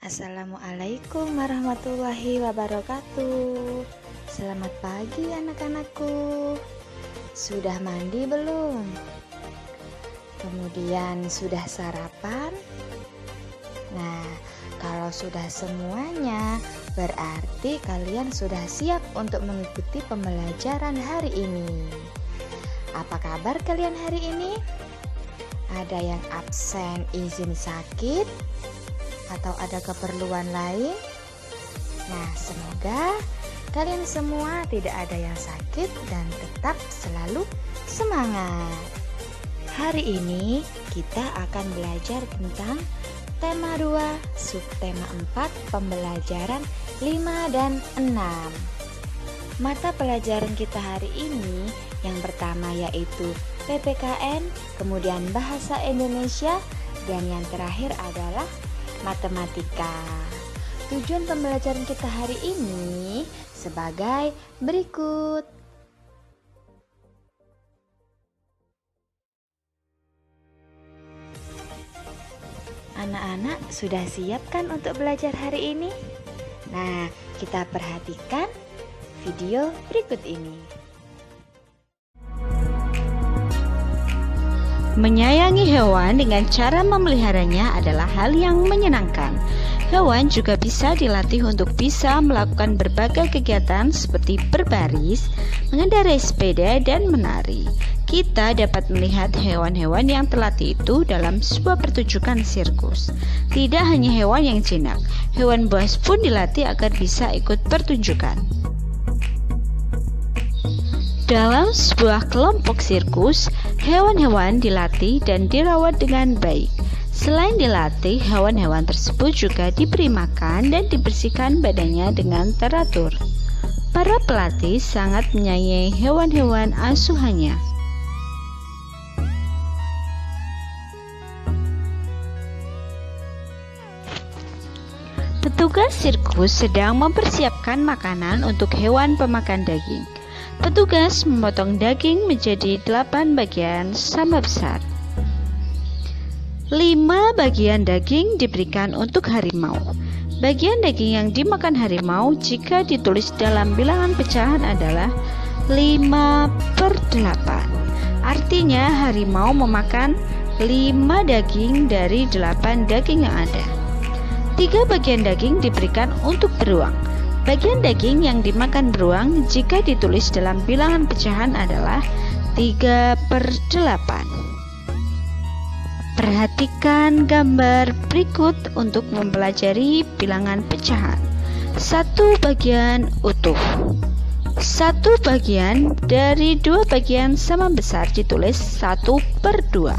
Assalamualaikum warahmatullahi wabarakatuh. Selamat pagi anak-anakku. Sudah mandi belum? Kemudian sudah sarapan? Nah, kalau sudah semuanya, berarti kalian sudah siap untuk mengikuti pembelajaran hari ini. Apa kabar kalian hari ini? Ada yang absen izin sakit? Atau ada keperluan lain? Nah, semoga kalian semua tidak ada yang sakit dan tetap selalu semangat. Hari ini kita akan belajar tentang tema 2, subtema 4, pembelajaran 5 dan 6. Mata pelajaran kita hari ini yang pertama yaitu PPKN, kemudian Bahasa Indonesia, dan yang terakhir adalah matematika. Tujuan pembelajaran kita hari ini sebagai berikut. Anak-anak sudah siap kan untuk belajar hari ini? Nah, kita perhatikan video berikut ini. Menyayangi hewan dengan cara memeliharanya adalah hal yang menyenangkan. Hewan juga bisa dilatih untuk bisa melakukan berbagai kegiatan seperti berbaris, mengendarai sepeda, dan menari. Kita dapat melihat hewan-hewan yang terlatih itu dalam sebuah pertunjukan sirkus. Tidak hanya hewan yang jinak, hewan buas pun dilatih agar bisa ikut pertunjukan. Dalam sebuah kelompok sirkus, hewan-hewan dilatih dan dirawat dengan baik. Selain dilatih, hewan-hewan tersebut juga diberi makan dan dibersihkan badannya dengan teratur. Para pelatih sangat menyayangi hewan-hewan asuhannya. Petugas sirkus sedang mempersiapkan makanan untuk hewan pemakan daging. Petugas memotong daging menjadi 8 bagian sama besar. 5 bagian daging diberikan untuk harimau. Bagian daging yang dimakan harimau jika ditulis dalam bilangan pecahan adalah 5/8. Artinya harimau memakan 5 daging dari 8 daging yang ada. 3 bagian daging diberikan untuk beruang. Bagian daging yang dimakan beruang jika ditulis dalam bilangan pecahan adalah 3/8. Perhatikan gambar berikut untuk mempelajari bilangan pecahan. 1 bagian utuh. 1 bagian dari 2 bagian sama besar ditulis 1/2.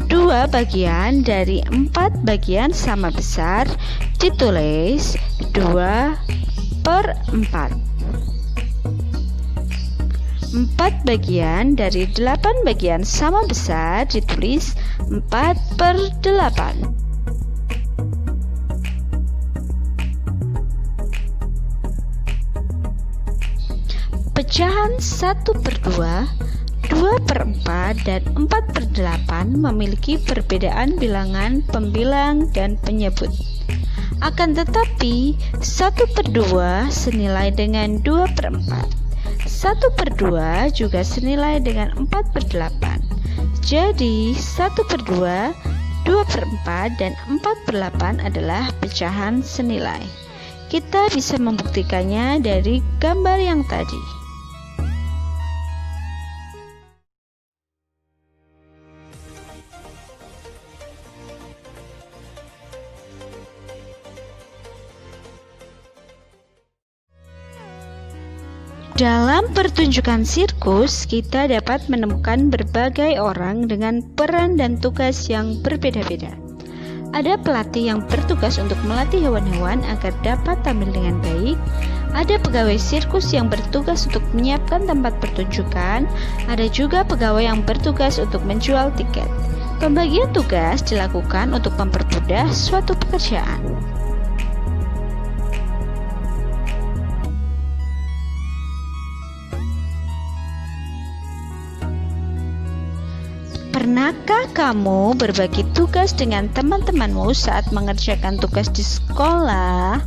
2 bagian dari 4 bagian sama besar ditulis 2/4. 4 bagian dari 8 bagian sama besar ditulis 4/8. Pecahan 1/2, 2/4, dan 4/8 memiliki perbedaan bilangan pembilang dan penyebut. Akan tetapi, 1/2 senilai dengan 2/4. 1/2 juga senilai dengan 4/8. Jadi, 1/2, 2/4, dan 4/8 adalah pecahan senilai. Kita bisa membuktikannya dari gambar yang tadi. Dalam pertunjukan sirkus, kita dapat menemukan berbagai orang dengan peran dan tugas yang berbeda-beda. Ada pelatih yang bertugas untuk melatih hewan-hewan agar dapat tampil dengan baik. Ada pegawai sirkus yang bertugas untuk menyiapkan tempat pertunjukan. Ada juga pegawai yang bertugas untuk menjual tiket. Pembagian tugas dilakukan untuk mempermudah suatu pekerjaan. Pernahkah kamu berbagi tugas dengan teman-temanmu saat mengerjakan tugas di sekolah?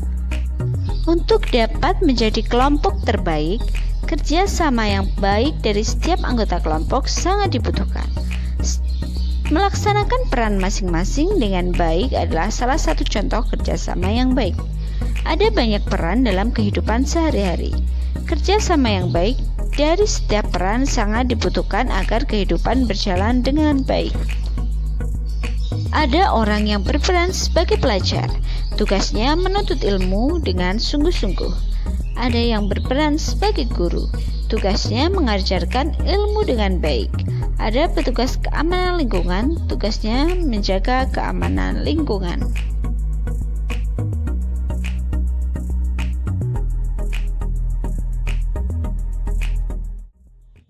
Untuk dapat menjadi kelompok terbaik, kerjasama yang baik dari setiap anggota kelompok sangat dibutuhkan. Melaksanakan peran masing-masing dengan baik adalah salah satu contoh kerjasama yang baik. Ada banyak peran dalam kehidupan sehari-hari. Kerjasama yang baik dari setiap peran sangat dibutuhkan agar kehidupan berjalan dengan baik. Ada orang yang berperan sebagai pelajar. Tugasnya menuntut ilmu dengan sungguh-sungguh. Ada yang berperan sebagai guru. Tugasnya mengajarkan ilmu dengan baik. Ada petugas keamanan lingkungan. Tugasnya menjaga keamanan lingkungan.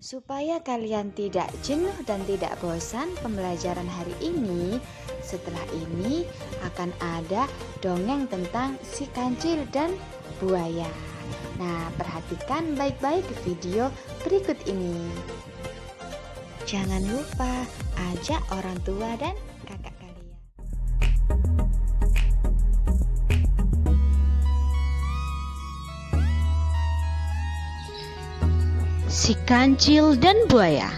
Supaya kalian tidak jenuh dan tidak bosan pembelajaran hari ini, setelah ini akan ada dongeng tentang si kancil dan buaya. Nah, perhatikan baik-baik video berikut ini. Jangan lupa ajak orang tua dan kakak kalian. Si kancil dan buaya.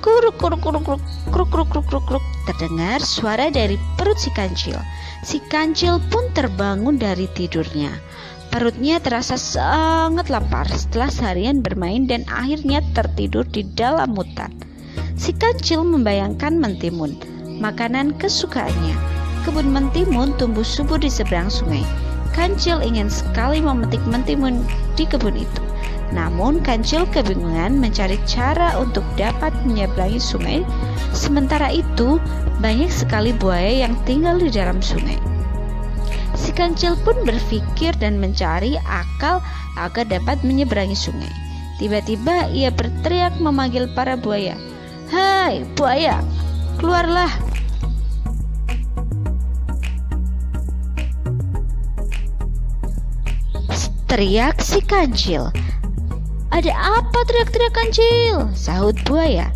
Kuruk kuruk kuruk kuruk kuruk kuruk kuruk kuruk kuruk. Terdengar suara dari perut si kancil. Si kancil pun terbangun dari tidurnya. Perutnya terasa sangat lapar setelah seharian bermain dan akhirnya tertidur di dalam hutan. Si kancil membayangkan mentimun, makanan kesukaannya. Kebun mentimun tumbuh subur di seberang sungai. Kancil ingin sekali memetik mentimun di kebun itu. Namun kancil kebingungan mencari cara untuk dapat menyeberangi sungai. Sementara itu banyak sekali buaya yang tinggal di dalam sungai. Si kancil pun berpikir dan mencari akal agar dapat menyeberangi sungai. Tiba-tiba ia berteriak memanggil para buaya. "Hai buaya, keluarlah!" Teriak si kancil. "Ada apa teriak-teriak kancil?" sahut buaya.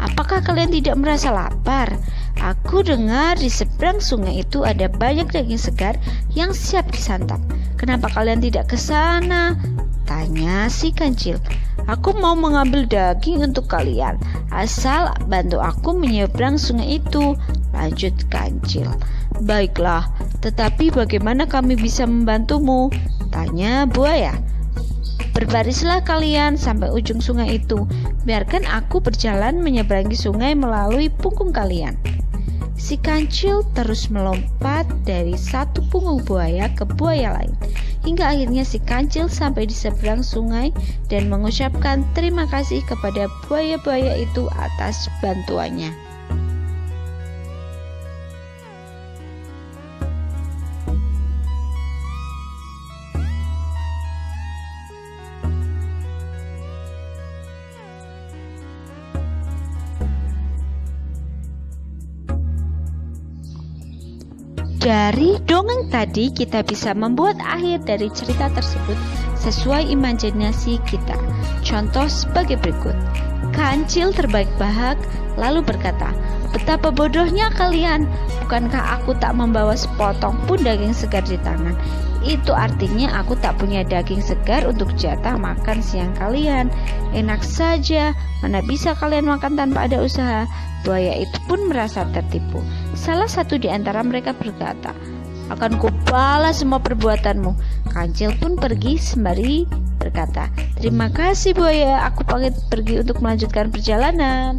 "Apakah kalian tidak merasa lapar? Aku dengar di seberang sungai itu ada banyak daging segar yang siap disantap. Kenapa kalian tidak ke sana?" tanya si kancil. "Aku mau mengambil daging untuk kalian, asal bantu aku menyeberang sungai itu," lanjut kancil. "Baiklah, tetapi bagaimana kami bisa membantumu?" tanya buaya. "Berbarislah kalian sampai ujung sungai itu. Biarkan aku berjalan menyeberangi sungai melalui punggung kalian." Si kancil terus melompat dari satu punggung buaya ke buaya lain, hingga akhirnya si kancil sampai di seberang sungai dan mengucapkan terima kasih kepada buaya-buaya itu atas bantuannya. Dari dongeng tadi kita bisa membuat akhir dari cerita tersebut sesuai imajinasi kita. Contoh sebagai berikut. Kancil terbahak-bahak lalu berkata, "Betapa bodohnya kalian, bukankah aku tak membawa sepotong pun daging segar di tangan? Itu artinya aku tak punya daging segar untuk jatah makan siang kalian. Enak saja, mana bisa kalian makan tanpa ada usaha?" Buaya itu pun merasa tertipu. Salah satu di antara mereka berkata, "Akan kubalas semua perbuatanmu." Kancil pun pergi sembari berkata, "Terima kasih buaya, aku pamit pergi untuk melanjutkan perjalanan."